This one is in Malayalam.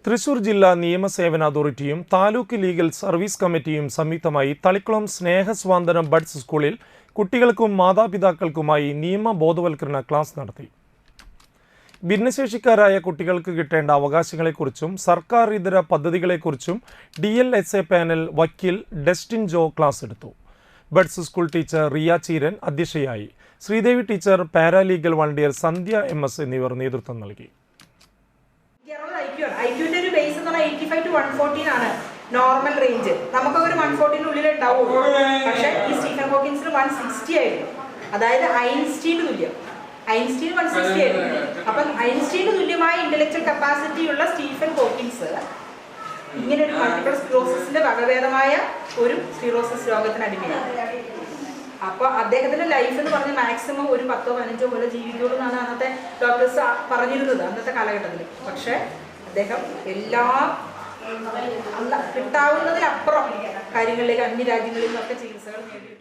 തൃശൂർ ജില്ലാ നിയമസേവന അതോറിറ്റിയും താലൂക്ക് ലീഗൽ സർവീസ് കമ്മിറ്റിയും സംയുക്തമായി തളിക്കുളം സ്നേഹസ്വാന്തനം ബഡ്സ് സ്കൂളിൽ കുട്ടികൾക്കും മാതാപിതാക്കൾക്കുമായി നിയമ ബോധവൽക്കരണ ക്ലാസ് നടത്തി. ഭിന്നശേഷിക്കാരായ കുട്ടികൾക്ക് കിട്ടേണ്ട അവകാശങ്ങളെക്കുറിച്ചും സർക്കാർ ഇതര പദ്ധതികളെക്കുറിച്ചും DLSA പാനൽ വക്കീൽ ഡെസ്റ്റിൻ ജോ ക്ലാസ് എടുത്തു. Buds school teacher Riya Cheeran അധ്യക്ഷയായി. Sreedevi teacher, paralegal volunteer Sandhya MS എന്നിവർ നേതൃത്വം നൽകി. IQന്റെ ഒരു ബേസ് എന്ന് പറഞ്ഞാൽ 85 to 114 ആണ് നോർമൽ റേഞ്ച്. നമുക്കൊക്കെ ഒരു 114 ഉണ്ടാവും. പക്ഷേ ഈ സ്റ്റീഫൻ ഹോക്കിൻസിന് 160 ആയിരുന്നു. അതായത് ഐൻസ്റ്റീന് തുല്യം. ഐൻസ്റ്റീൻ 160 ആയിരുന്നു. അപ്പം ഐൻസ്റ്റീന് തുല്യമായ ഇന്റലക്ച്വൽ കപ്പാസിറ്റി ഉള്ള സ്റ്റീഫൻ ഹോക്കിൻസ് ഇങ്ങനെ ഒരു മൾട്ടിപ്പിൾ സ്ക്ലിറോസിസിന്റെ വകഭേദമായ ഒരു സ്ക്ലിറോസിസ് രോഗത്തിന് അടിമയാണ്. അപ്പോൾ അദ്ദേഹത്തിന്റെ ലൈഫ് എന്ന് പറഞ്ഞാൽ മാക്സിമം ഒരു 10-15 കൊല്ലം ജീവിക്കുള്ളൂ എന്നാണ് അന്നത്തെ ഡോക്ടേഴ്സ് പറഞ്ഞിരുന്നത് അന്നത്തെ കാലഘട്ടത്തിൽ. പക്ഷേ അദ്ദേഹം എല്ലാ കിട്ടാവുന്നതിനപ്പുറം കാര്യങ്ങളിലേക്ക് അന്യ രാജ്യങ്ങളിൽ നിന്നൊക്കെ ചികിത്സകൾ നേടി.